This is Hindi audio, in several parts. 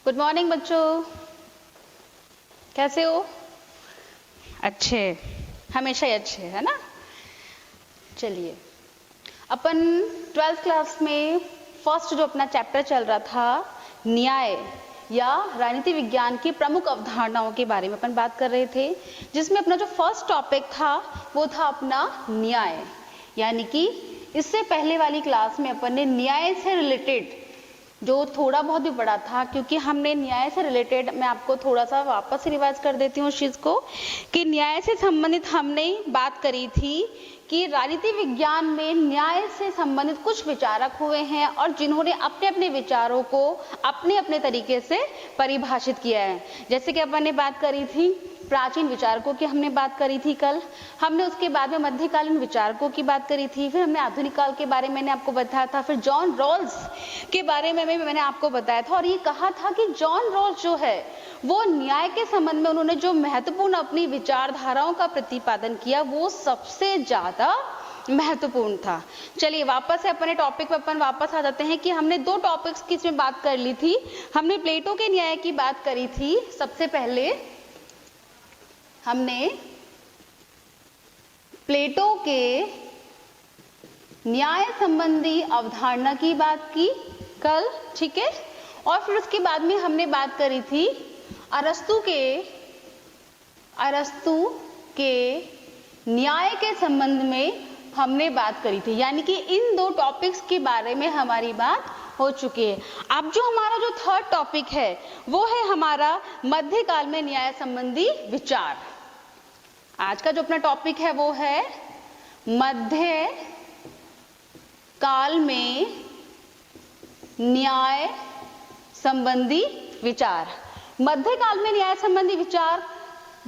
गुड मॉर्निंग बच्चों, कैसे हो? अच्छे, हमेशा ही अच्छे है ना। चलिए, अपन 12th क्लास में फर्स्ट जो अपना चैप्टर चल रहा था न्याय या राजनीति विज्ञान की प्रमुख अवधारणाओं के बारे में अपन बात कर रहे थे, जिसमें अपना जो फर्स्ट टॉपिक था वो था अपना न्याय। यानी कि इससे पहले वाली क्लास में अपन ने न्याय से रिलेटेड जो थोड़ा बहुत भी पढ़ा था, क्योंकि हमने न्याय से रिलेटेड, मैं आपको थोड़ा सा वापस रिवाइज कर देती हूँ उस चीज को, कि न्याय से संबंधित हमने बात करी थी कि राजनीति विज्ञान में न्याय से संबंधित कुछ विचारक हुए हैं और जिन्होंने अपने अपने विचारों को अपने अपने तरीके से परिभाषित किया है। जैसे कि अपन ने बात करी थी प्राचीन विचारकों की, हमने बात करी थी कल, हमने उसके बाद में मध्यकालीन विचारकों की बात करी थी, फिर हमने आधुनिक काल के बारे में मैंने आपको बताया था, फिर जॉन रॉल्स के बारे में मैंने आपको बताया था और ये कहा था कि जॉन रॉल्स जो है वो न्याय के संबंध में उन्होंने जो महत्वपूर्ण अपनी विचारधाराओं का प्रतिपादन किया वो सबसे ज्यादा महत्वपूर्ण था। चलिए वापस से अपने टॉपिक पर अपन वापस आ जाते हैं कि हमने दो टॉपिक्स की इसमें बात कर ली थी। हमने प्लेटो के न्याय की बात करी थी, सबसे पहले हमने प्लेटो के न्याय संबंधी अवधारणा की बात की कल, ठीक है। और फिर उसके बाद में हमने बात करी थी अरस्तु के न्याय के संबंध में हमने बात करी थी। यानी कि इन दो टॉपिक्स के बारे में हमारी बात हो चुकी है। अब जो हमारा जो थर्ड टॉपिक है वो है हमारा मध्यकाल में न्याय संबंधी विचार। आज का जो अपना टॉपिक है वो है मध्य काल में न्याय संबंधी विचार। मध्य काल में न्याय संबंधी विचार,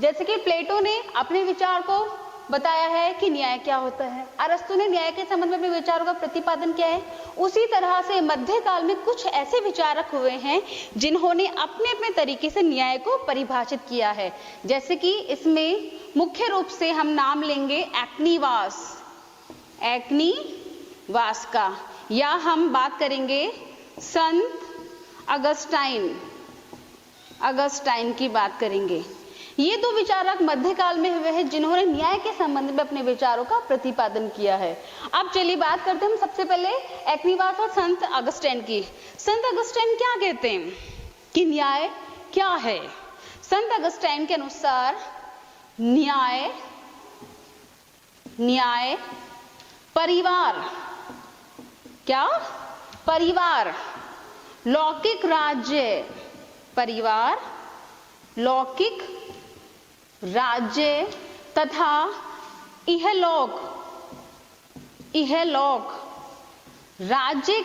जैसे कि प्लेटो ने अपने विचार को बताया है कि न्याय क्या होता है, अरस्तु ने न्याय के संबंध में अपने विचारों का प्रतिपादन किया है, उसी तरह से मध्य काल में कुछ ऐसे विचारक हुए हैं जिन्होंने अपने अपने तरीके से न्याय को परिभाषित किया है। जैसे कि इसमें मुख्य रूप से हम नाम लेंगे एग्नीवास का, या हम बात करेंगे संत अगस्टाइन की बात करेंगे। ये दो विचारक मध्यकाल में हुए हैं जिन्होंने न्याय के संबंध में अपने विचारों का प्रतिपादन किया है। अब चलिए बात करते हैं हम सबसे पहले एग्नीवास और संत अगस्टाइन की। संत अगस्टाइन क्या कहते हैं कि न्याय क्या है? संत अगस्टाइन के अनुसार न्याय परिवार, लौकिक राज्य तथा इहलोक राज्य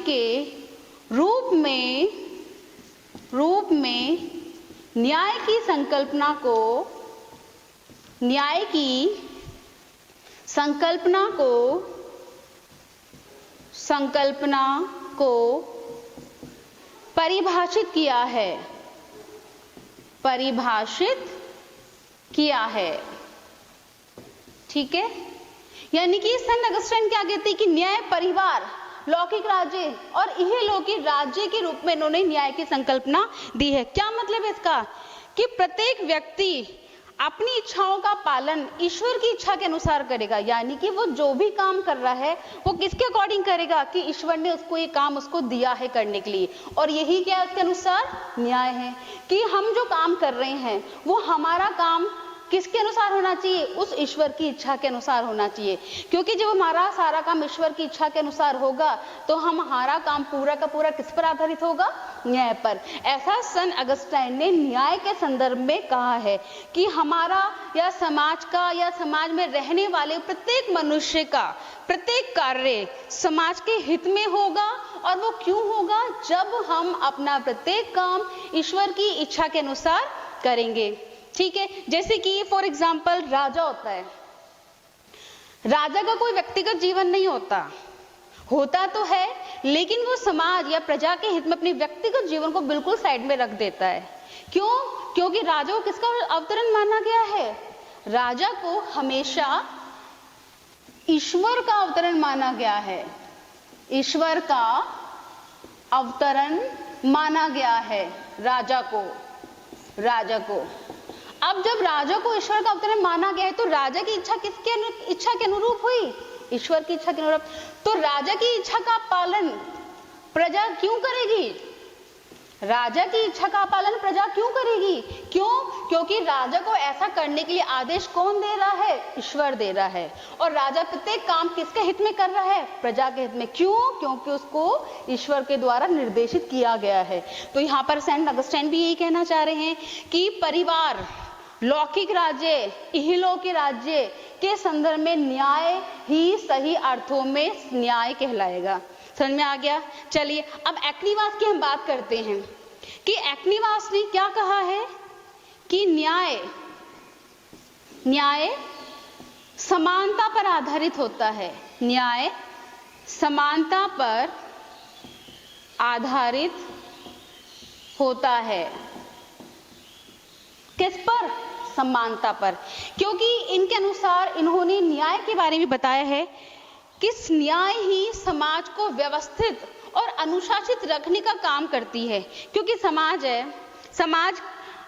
के रूप में न्याय की संकल्पना को परिभाषित किया है, ठीक है। यानी कि संत अगस्टाइन क्या कहते हैं कि न्याय परिवार, लौकिक राज्य और इहलौकिक राज्य के रूप में इन्होंने न्याय की संकल्पना दी है। क्या मतलब है इसका? कि प्रत्येक व्यक्ति अपनी इच्छाओं का पालन ईश्वर की इच्छा के अनुसार करेगा। यानी कि वो जो भी काम कर रहा है वो किसके अकॉर्डिंग करेगा कि ईश्वर ने उसको ये काम उसको दिया है करने के लिए, और यही क्या उसके अनुसार न्याय है कि हम जो काम कर रहे हैं वो हमारा काम किसके अनुसार होना चाहिए? उस ईश्वर की इच्छा के अनुसार होना चाहिए। क्योंकि जब हमारा सारा काम ईश्वर की इच्छा के अनुसार होगा तो हमारा काम पूरा का पूरा किस पर आधारित होगा? न्याय पर। ऐसा संत अगस्टाइन ने न्याय के संदर्भ में कहा है कि हमारा या समाज का या समाज में रहने वाले प्रत्येक मनुष्य का प्रत्येक कार्य समाज के हित में होगा। और वो क्यों होगा? जब हम अपना प्रत्येक काम ईश्वर की इच्छा के अनुसार करेंगे, ठीक है। जैसे कि फॉर एग्जाम्पल राजा होता है, राजा का कोई व्यक्तिगत जीवन नहीं होता तो है, लेकिन वो समाज या प्रजा के हित में अपने व्यक्तिगत जीवन को बिल्कुल साइड में रख देता है। क्यों? क्योंकि राजा को किसका अवतरण माना गया है? राजा को हमेशा ईश्वर का अवतरण माना गया है। ईश्वर का अवतरण माना गया है राजा को। अब जब राजा को ईश्वर का अवतरण माना गया है तो राजा की इच्छा किसके इच्छा के अनुरूप हुई? ईश्वर की इच्छा के अनुरूप। तो राजा की इच्छा का पालन प्रजा क्यों करेगी? राजा की इच्छा का पालन प्रजा क्यों करेगी? क्यों? क्योंकि राजा को ऐसा करने के लिए आदेश कौन दे रहा है? ईश्वर दे रहा है। और राजा प्रत्येक काम किसके हित में कर रहा है? प्रजा के हित में। क्यों? क्योंकि उसको ईश्वर के द्वारा निर्देशित किया गया है। तो यहाँ पर सेंट अगस्टाइन भी यही कहना चाह रहे हैं कि परिवार, लौकिक राज्य, इहलौकिक राज्य के संदर्भ में न्याय ही सही अर्थों में न्याय कहलाएगा। समझ में आ गया? चलिए अब एक्निवास की हम बात करते हैं कि एक्निवास ने क्या कहा है कि न्याय समानता पर आधारित होता है। न्याय समानता पर आधारित होता है। किस पर? समानता पर। क्योंकि इनके अनुसार इन्होंने न्याय के बारे में बताया है कि न्याय ही समाज को व्यवस्थित और अनुशासित रखने का काम करती है। क्योंकि समाज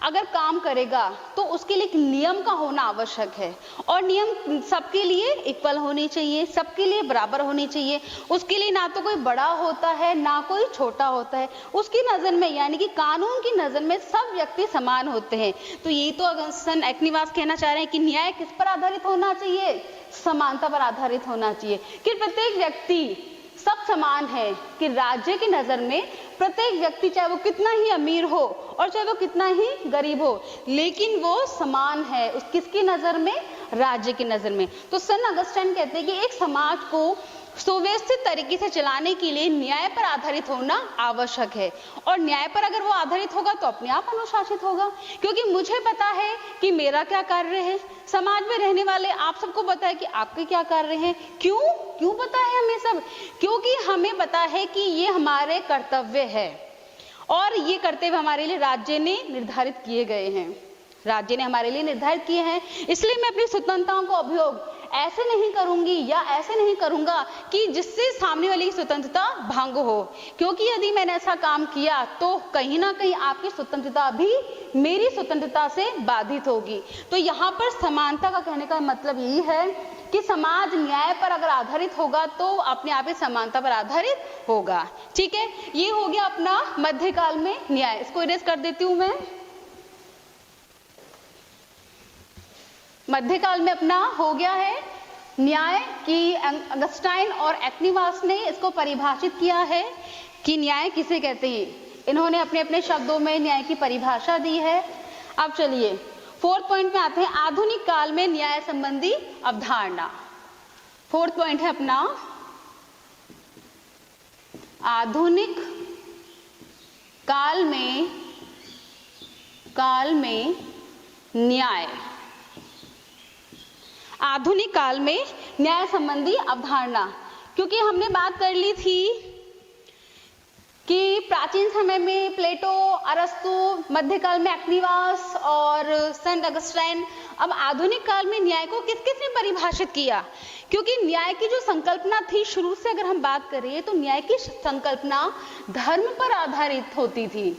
अगर काम करेगा तो उसके लिए एक नियम का होना आवश्यक है, और नियम सबके लिए इक्वल होनी चाहिए, सबके लिए बराबर होनी चाहिए। उसके लिए ना तो कोई बड़ा होता है ना कोई छोटा होता है। उसकी नजर में, यानी कि कानून की नजर में सब व्यक्ति समान होते हैं। तो यही तो अगस्टाइन एक्निवास कहना चाह रहे हैं कि न्याय किस पर आधारित होना चाहिए? समानता पर आधारित होना चाहिए कि प्रत्येक व्यक्ति सब समान है, कि राज्य की नजर में प्रत्येक व्यक्ति चाहे वो कितना ही अमीर हो और चाहे वो कितना ही गरीब हो, लेकिन वो समान है उस किसकी नजर में? राज्य की नजर में। तो सेंट अगस्टाइन कहते हैं कि एक समाज को सुव्यवस्थित तरीके से चलाने के लिए न्याय पर आधारित होना आवश्यक है, और न्याय पर अगर वो आधारित होगा तो अपने आप अनुशासित होगा। क्योंकि मुझे पता है कि मेरा क्या कार्य है, समाज में रहने वाले आप सबको पता है कि आपके क्या कार्य हैं। क्यों पता है हमें सब? क्योंकि हमें पता है कि ये हमारे कर्तव्य है, और ये कर्तव्य हमारे लिए राज्य ने निर्धारित किए गए हैं, राज्य ने हमारे लिए निर्धारित किए हैं। इसलिए मैं अपनी स्वतंत्रताओं का उपयोग ऐसे नहीं करूंगी या ऐसे नहीं करूंगा कि जिससे सामने वाले की स्वतंत्रता भंग हो। क्योंकि यदि मैंने ऐसा काम किया तो कहीं ना कहीं आपकी स्वतंत्रता भी मेरी स्वतंत्रता से बाधित होगी। तो यहाँ पर समानता का कहने का मतलब यही है कि समाज न्याय पर अगर आधारित होगा तो अपने आप ही समानता पर आधारित होगा। ठीक है, ये हो गया अपना मध्यकाल में न्याय। इसको इरेज कर देती हूं मैं। मध्यकाल में अपना हो गया है न्याय की अगस्टाइन और एक्निवास ने इसको परिभाषित किया है कि न्याय किसे कहते हैं। इन्होंने अपने अपने शब्दों में न्याय की परिभाषा दी है। अब चलिए फोर्थ पॉइंट में आते हैं, आधुनिक काल में न्याय संबंधी अवधारणा। फोर्थ पॉइंट है अपना आधुनिक काल में न्याय। आधुनिक काल में न्याय संबंधी अवधारणा, क्योंकि हमने बात कर ली थी कि प्राचीन समय में प्लेटो, अरस्तु, मध्यकाल में एक्निवास और सेंट अगस्टाइन। अब आधुनिक काल में न्याय को किस किस ने परिभाषित किया? क्योंकि न्याय की जो संकल्पना थी शुरू से अगर हम बात करें तो न्याय की संकल्पना धर्म पर आधारित होती थी,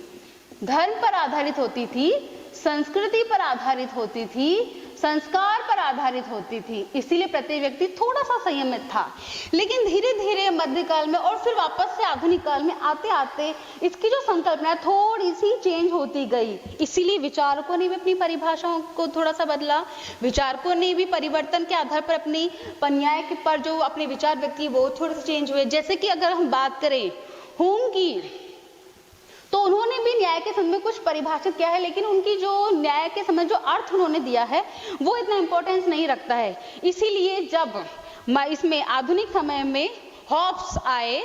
धर्म पर आधारित होती थी, संस्कृति पर आधारित होती थी, संस्कार पर आधारित होती थी। इसीलिए प्रत्येक व्यक्ति थोड़ा सा संयमित था। लेकिन धीरे धीरे मध्यकाल में और फिर वापस से आधुनिक काल में आते आते इसकी जो संकल्पना है थोड़ी सी चेंज होती गई। इसीलिए विचारकों ने भी अपनी परिभाषाओं को थोड़ा सा बदला, विचारकों ने भी परिवर्तन के आधार पर अपनी न्याय पर जो अपने विचार व्यक्त किए वो थोड़े से चेंज हुए। जैसे कि अगर हम बात करें हुम की, तो उन्होंने भी न्याय के संबंध में कुछ परिभाषित किया है, लेकिन उनकी जो न्याय के संबंध जो अर्थ उन्होंने दिया है वो इतना इंपॉर्टेंस नहीं रखता है। इसीलिए जब इसमें आधुनिक समय में हॉब्स आए,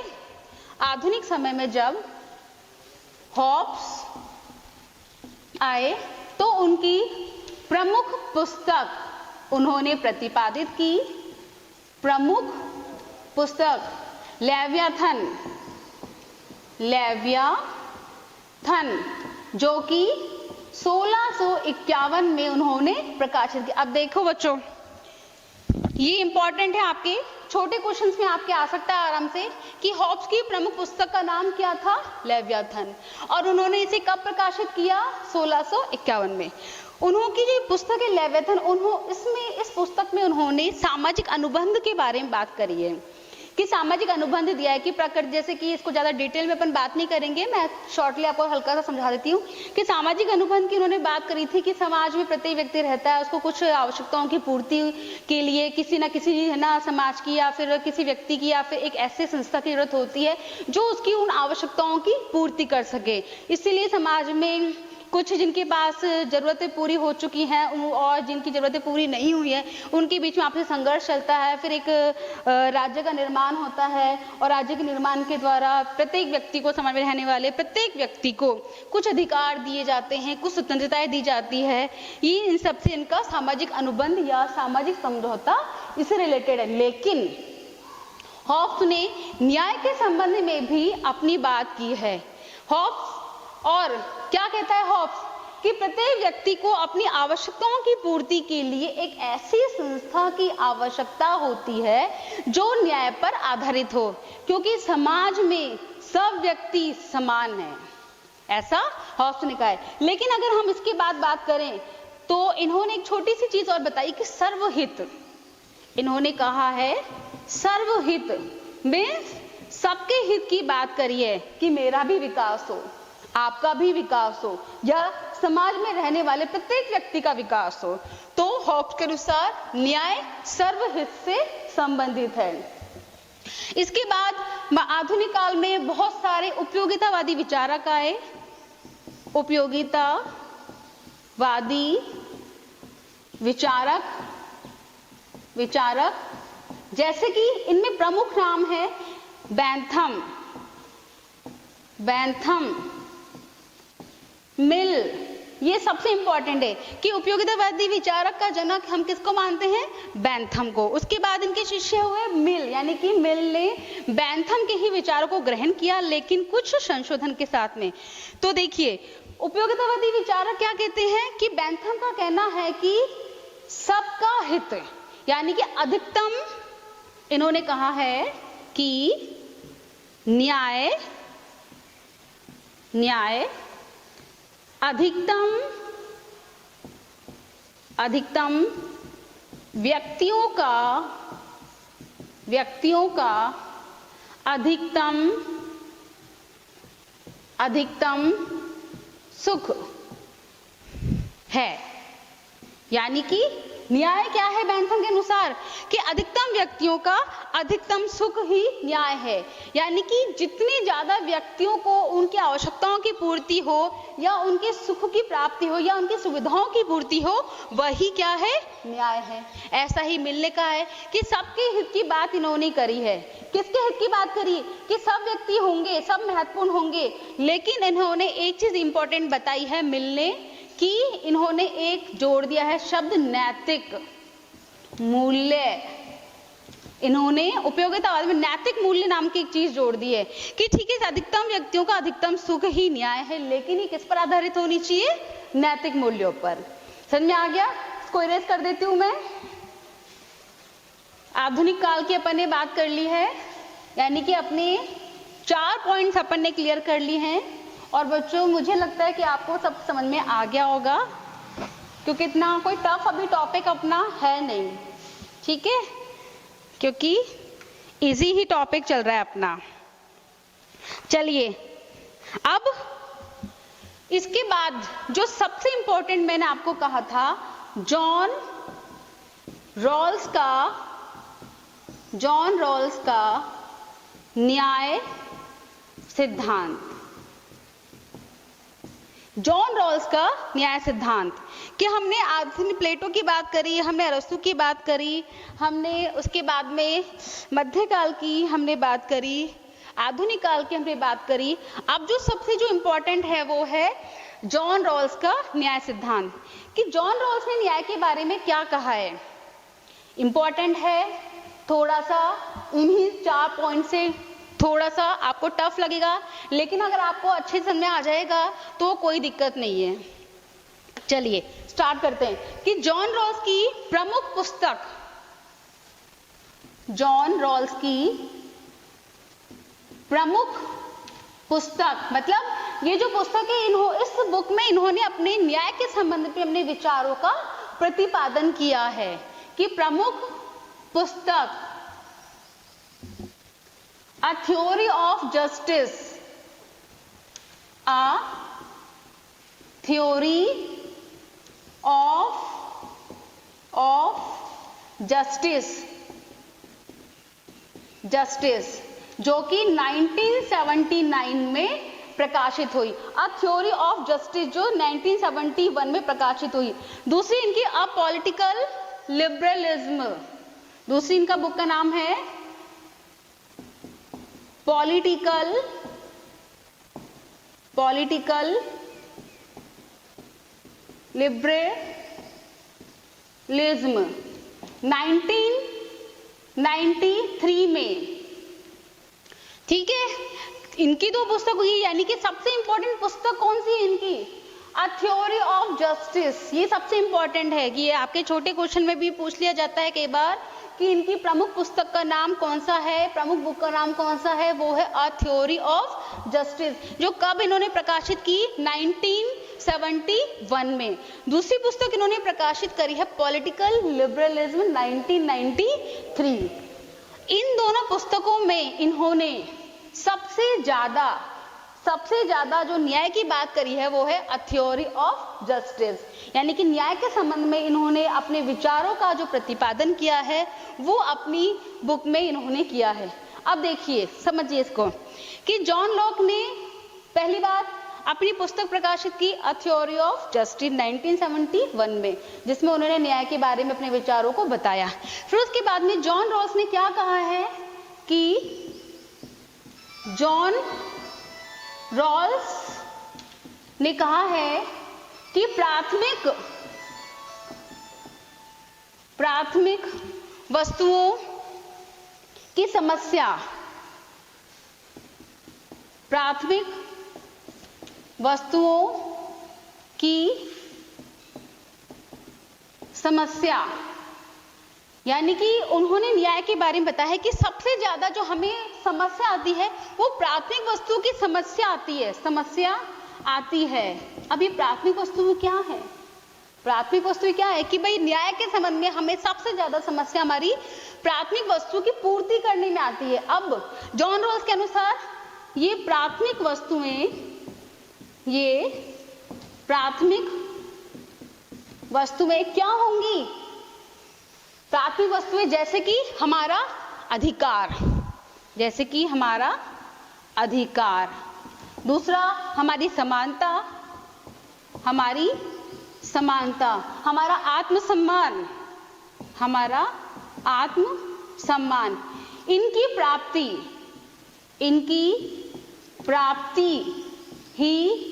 आधुनिक समय में जब हॉब्स आए तो उनकी प्रमुख पुस्तक उन्होंने प्रतिपादित की, प्रमुख पुस्तक लेवियाथन, जो कि 1651 में उन्होंने प्रकाशित किया। अब देखो बच्चों, ये इंपॉर्टेंट है, आपके छोटे क्वेश्चंस में आपके आ सकता है आराम से कि हॉब्स की प्रमुख पुस्तक का नाम क्या था? लेवियाथन। और उन्होंने इसे कब प्रकाशित किया? 1651 में। उन्होंने जो पुस्तक है लेवियाथन, इस पुस्तक में उन्होंने सामाजिक अनुबंध के बारे में बात करी है कि सामाजिक अनुबंध दिया है कि प्रकृति, जैसे कि इसको ज्यादा डिटेल में अपन बात नहीं करेंगे, मैं शॉर्टली आपको हल्का सा समझा देती हूँ कि सामाजिक अनुबंध की उन्होंने बात करी थी कि समाज में प्रत्येक व्यक्ति रहता है, उसको कुछ आवश्यकताओं की पूर्ति के लिए किसी ना किसी है ना समाज की या फिर किसी व्यक्ति की या फिर एक ऐसी संस्था की जरूरत होती है जो उसकी उन आवश्यकताओं की पूर्ति कर सके। इसीलिए समाज में कुछ जिनके पास जरूरतें पूरी हो चुकी हैं और जिनकी जरूरतें पूरी नहीं हुई है, उनके बीच में आपसे संघर्ष चलता है, फिर एक राज्य का निर्माण होता है और राज्य के निर्माण के द्वारा प्रत्येक व्यक्ति को, समाज में रहने वाले प्रत्येक व्यक्ति को कुछ अधिकार दिए जाते हैं, कुछ स्वतंत्रताएं दी जाती है। ये इन सबसे इनका सामाजिक अनुबंध या सामाजिक समझौता इससे रिलेटेड है। लेकिन हॉब्स ने न्याय के संबंध में भी अपनी बात की है। हॉब्स और क्या कहता है हॉब्स कि प्रत्येक व्यक्ति को अपनी आवश्यकताओं की पूर्ति के लिए एक ऐसी संस्था की आवश्यकता होती है जो न्याय पर आधारित हो, क्योंकि समाज में सब व्यक्ति समान है, ऐसा हॉब्स ने कहा है। लेकिन अगर हम इसके बाद बात करें तो इन्होंने एक छोटी सी चीज और बताई कि सर्वहित, इन्होंने कहा है सर्वहित में सबके हित की बात करिए कि मेरा भी विकास हो, आपका भी विकास हो या समाज में रहने वाले प्रत्येक व्यक्ति का विकास हो। तो हॉब्स के अनुसार न्याय सर्वहित से संबंधित है। इसके बाद आधुनिक काल में बहुत सारे उपयोगितावादी विचारक आए। उपयोगितावादी विचारक जैसे कि इनमें प्रमुख नाम है बेंथम, मिल। ये सबसे इंपॉर्टेंट है कि उपयोगितावादी विचारक का जनक हम किसको मानते हैं? बेंथम को। उसके बाद इनके शिष्य हुए मिल, यानी कि मिल ने बेंथम के ही विचारों को ग्रहण किया, लेकिन कुछ संशोधन के साथ में। तो देखिए उपयोगितावादी विचारक क्या कहते हैं कि बेंथम का कहना है कि सबका हित, यानी कि अधिकतम, इन्होंने कहा है कि न्याय अधिकतम व्यक्तियों का अधिकतम सुख है। यानी कि न्याय क्या है बेंथम के अनुसार कि अधिकतम व्यक्तियों का अधिकतम सुख ही न्याय है। यानी कि जितने ज्यादा व्यक्तियों को उनकी आवश्यकताओं की पूर्ति हो या उनके सुख की प्राप्ति हो या उनकी सुविधाओं की पूर्ति हो, वही क्या है? न्याय है। ऐसा ही मिलने का है कि सबके हित की बात इन्होंने करी है। किसके हित की बात करी? कि सब व्यक्ति होंगे, सब महत्वपूर्ण होंगे, लेकिन इन्होंने एक चीज इंपॉर्टेंट बताई है मिलने कि इन्होंने एक जोड़ दिया है शब्द नैतिक मूल्य। इन्होंने उपयोगितावाद में नैतिक मूल्य नाम की एक चीज जोड़ दी है कि ठीक है अधिकतम व्यक्तियों का अधिकतम सुख ही न्याय है, लेकिन ये किस पर आधारित होनी चाहिए? नैतिक मूल्यों पर। समझ में आ गया? इसको इरेज कर देती हूं मैं। आधुनिक काल की अपन ने बात कर ली है, यानी कि अपने 4 पॉइंट्स अपन ने क्लियर कर ली हैं। और बच्चों मुझे लगता है कि आपको सब समझ में आ गया होगा, क्योंकि इतना कोई टफ अभी टॉपिक अपना है नहीं, ठीक है, क्योंकि इजी ही टॉपिक चल रहा है अपना। चलिए अब इसके बाद जो सबसे इंपॉर्टेंट मैंने आपको कहा था, जॉन रॉल्स का न्याय सिद्धांत। जॉन रॉल्स का न्याय सिद्धांत कि हमने आधुनिक प्लेटो की बात करी, हमने अरस्तु की बात करी, हमने उसके बाद में मध्यकाल की हमने बात करी, आधुनिक काल की हमने बात करी। अब जो सबसे जो इंपॉर्टेंट है वो है जॉन रॉल्स का न्याय सिद्धांत कि जॉन रॉल्स ने न्याय के बारे में क्या कहा है। इंपॉर्टेंट है, थोड़ा सा इन्हीं 4 पॉइंट से थोड़ा सा आपको टफ लगेगा, लेकिन अगर आपको अच्छे समझ में आ जाएगा तो कोई दिक्कत नहीं है। चलिए स्टार्ट करते हैं कि जॉन रॉल्स की प्रमुख पुस्तक जॉन रॉल्स की प्रमुख पुस्तक, मतलब ये जो पुस्तक है इस बुक में इन्होंने अपने न्याय के संबंध में अपने विचारों का प्रतिपादन किया है कि प्रमुख पुस्तक a theory of justice, a theory of justice जो कि 1979 में प्रकाशित हुई। अ थ्योरी ऑफ जस्टिस जो 1971 में प्रकाशित हुई। दूसरी इनकी अ पॉलिटिकल लिबरलिज्म, दूसरी इनका बुक का नाम है पॉलिटिकल लिबरलिज्म 1993 में। ठीक है, इनकी दो पुस्तक हुई, यानी कि सबसे इंपॉर्टेंट पुस्तक कौन सी है इनकी? A theory of justice. ये सबसे इंपॉर्टेंट है कि ये आपके छोटे क्वेश्चन में भी पूछ लिया जाता है कई बार कि इनकी प्रमुख पुस्तक का नाम कौन सा है, प्रमुख बुक का नाम कौन सा है। वो है अ थ्योरी ऑफ जस्टिस, जो कब इन्होंने प्रकाशित की? 1971 में। दूसरी पुस्तक इन्होंने प्रकाशित करी है पॉलिटिकल लिबरलिज्म 1993। इन दोनों पुस्तकों में इन्होंने सबसे ज्यादा जो न्याय की बात करी है वो है अ थ्योरी ऑफ जस्टिस, यानी कि न्याय के संबंध में इन्होंने अपने विचारों का जो प्रतिपादन किया है वो अपनी बुक में इन्होंने किया है। अब देखिए, समझिए इसको कि जॉन लॉक ने पहली बार अपनी पुस्तक प्रकाशित की अ थ्योरी ऑफ जस्टिस 1971 में, जिसमें उन्होंने न्याय के बारे में अपने विचारों को बताया। फिर उसके बाद में जॉन रॉल्स ने क्या कहा है कि जॉन रॉल्स ने कहा है कि प्राथमिक वस्तुओं की समस्या, प्राथमिक वस्तुओं की समस्या, यानी कि उन्होंने न्याय के बारे में बताया है कि सबसे ज्यादा जो हमें समस्या आती है वो प्राथमिक वस्तुओं की समस्या आती है। अब ये प्राथमिक वस्तु क्या है? प्राथमिक वस्तु क्या है कि भाई न्याय के संबंध में हमें सबसे ज्यादा समस्या हमारी प्राथमिक वस्तु की पूर्ति करने में आती है। अब जॉन रॉल्स के अनुसार ये प्राथमिक वस्तुएं क्या होंगी? प्राथमिक वस्तुएं जैसे कि हमारा अधिकार, दूसरा हमारी समानता, हमारा आत्मसम्मान, इनकी प्राप्ति ही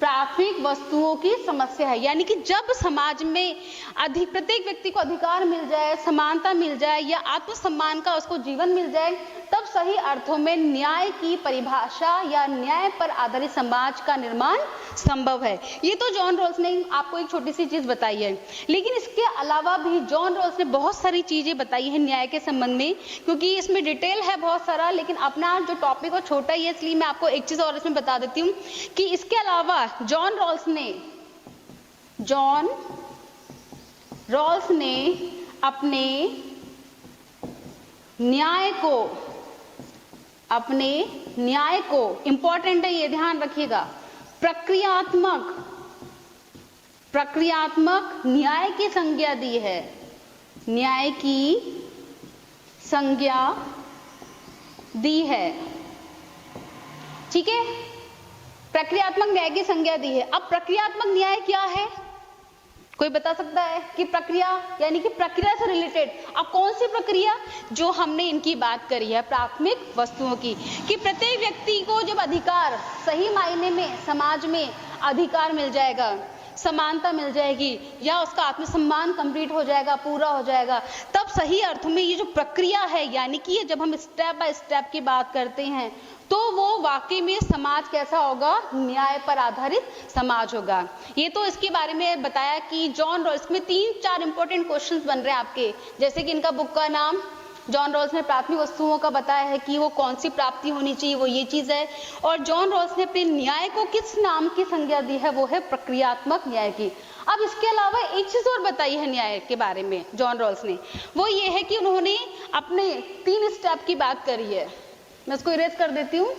प्राथमिक वस्तुओं की समस्या है। यानी कि जब समाज में प्रत्येक व्यक्ति को अधिकार मिल जाए, समानता मिल जाए या आत्मसम्मान का उसको जीवन मिल जाए, तब सही अर्थों में न्याय की परिभाषा या न्याय पर आधारित समाज का निर्माण संभव है। ये तो जॉन रॉल्स ने आपको एक छोटी सी चीज बताई है, लेकिन इसके अलावा भी जॉन रॉल्स ने बहुत सारी चीजें बताई है न्याय के संबंध में, क्योंकि इसमें डिटेल है बहुत सारा, लेकिन अपना जो टॉपिक वो छोटा ही है, इसलिए मैं आपको एक चीज और इसमें बता देती हूँ कि इसके अलावा जॉन रॉल्स ने अपने न्याय को इंपॉर्टेंट है, ये ध्यान रखिएगा, प्रक्रियात्मक न्याय की संज्ञा दी है। न्याय की संज्ञा दी है, ठीक है, प्रक्रियात्मक न्याय की संज्ञा दी है। अब प्रक्रियात्मक न्याय क्या है? कोई बता सकता है कि प्रक्रिया यानी कि प्रक्रिया से रिलेटेड। अब कौन सी प्रक्रिया? जो हमने इनकी बात करी है प्राथमिक वस्तुओं की, कि प्रत्येक व्यक्ति को जब अधिकार, सही मायने में समाज में अधिकार मिल जाएगा, समानता मिल जाएगी या उसका आत्मसम्मान कंप्लीट हो जाएगा, पूरा हो जाएगा, तब सही अर्थों में ये जो प्रक्रिया है, यानी कि ये जब हम स्टेप बाय स्टेप की बात करते हैं तो वो वाकई में समाज कैसा होगा? न्याय पर आधारित समाज होगा। ये तो इसके बारे में बताया कि जॉन रॉल्स में 3-4 इंपॉर्टेंट क्वेश्चंस बन रहे हैं आपके, जैसे कि इनका बुक का नाम जॉन रॉल्स ने प्राथमिक वस्तुओं का बताया है कि वो कौन सी प्राप्ति होनी चाहिए, वो ये चीज है। और जॉन रॉल्स ने अपने न्याय को किस नाम की संज्ञा दी है, वो है प्रक्रियात्मक न्याय की। अब इसके अलावा एक चीज और बताई है न्याय के बारे में जॉन रॉल्स ने, वो ये है कि उन्होंने अपने 3 स्टेप की बात करी है। मैं इसको इरेज कर देती हूँ,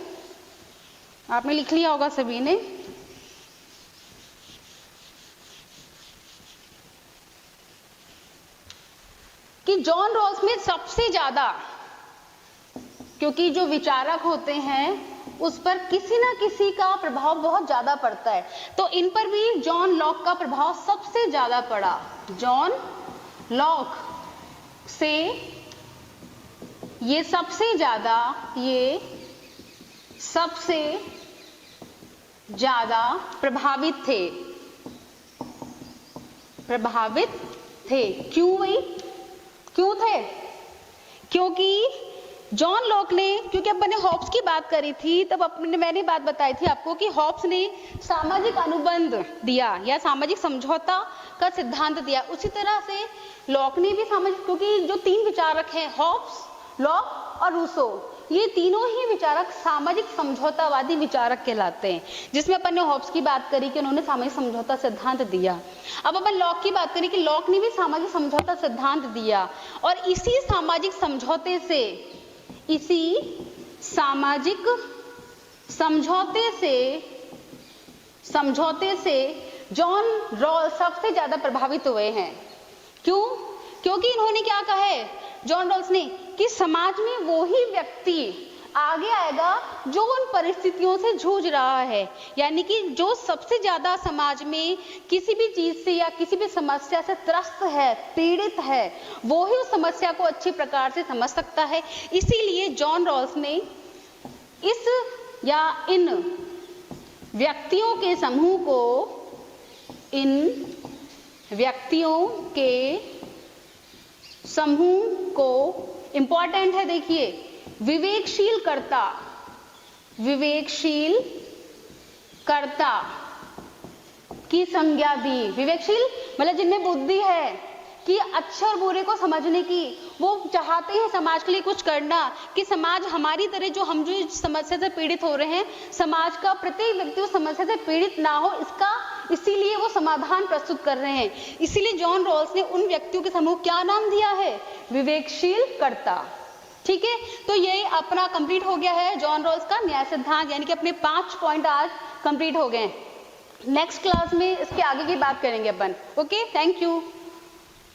आपने लिख लिया होगा सभी ने। कि जॉन रॉल्स में सबसे ज्यादा, क्योंकि जो विचारक होते हैं उस पर किसी ना किसी का प्रभाव बहुत ज्यादा पड़ता है, तो इन पर भी जॉन लॉक का प्रभाव सबसे ज्यादा पड़ा। जॉन लॉक से ये सबसे ज्यादा प्रभावित थे। क्यों थे? क्योंकि जॉन लॉक ने, क्योंकि अब मैंने हॉब्स की बात करी थी, तब मैंने बात बताई थी आपको कि हॉब्स ने सामाजिक अनुबंध दिया या सामाजिक समझौता का सिद्धांत दिया। उसी तरह से लॉक ने भी सामाजिक, क्योंकि जो 3 विचारक हैं हॉब्स, लॉक और रूसो, ये तीनों ही विचारक सामाजिक समझौतावादी विचारक कहलाते हैं, जिसमें अपन ने हॉब्स की बात करी कि उन्होंने सामाजिक समझौता सिद्धांत दिया। अब अपन लॉक की बात करें कि लॉक ने भी सामाजिक समझौता सिद्धांत दिया, और इसी सामाजिक समझौते से जॉन रॉल्स सबसे ज्यादा प्रभावित हुए हैं। क्यों? क्योंकि इन्होंने क्या कहा है जॉन रॉल्स ने, कि समाज में वो ही व्यक्ति आगे आएगा जो उन परिस्थितियों से जूझ रहा है, यानी कि जो सबसे ज्यादा समाज में किसी भी चीज से या किसी भी समस्या से त्रस्त है, पीड़ित है, वो ही उस समस्या को अच्छी प्रकार से समझ सकता है। इसीलिए जॉन रॉल्स ने इन व्यक्तियों के समूह को इंपॉर्टेंट है, देखिए, विवेकशील कर्ता की संज्ञा दी। विवेकशील मतलब जिनमें बुद्धि है कि अच्छे और बुरे को समझने की, वो चाहते हैं समाज के लिए कुछ करना, कि समाज हमारी तरह जो समस्या से पीड़ित हो रहे हैं, समाज का प्रत्येक व्यक्ति उस समस्या से पीड़ित ना हो, इसीलिए वो समाधान प्रस्तुत कर रहे हैं। इसीलिए जॉन रॉल्स ने उन व्यक्तियों के समूह क्या नाम दिया है? विवेकशील कर्ता। ठीक है, तो ये अपना कंप्लीट हो गया है जॉन रॉल्स का न्याय सिद्धांत, यानी कि अपने 5 पॉइंट आज कंप्लीट हो गए। नेक्स्ट क्लास में इसके आगे की बात करेंगे अपन। Okay, thank you.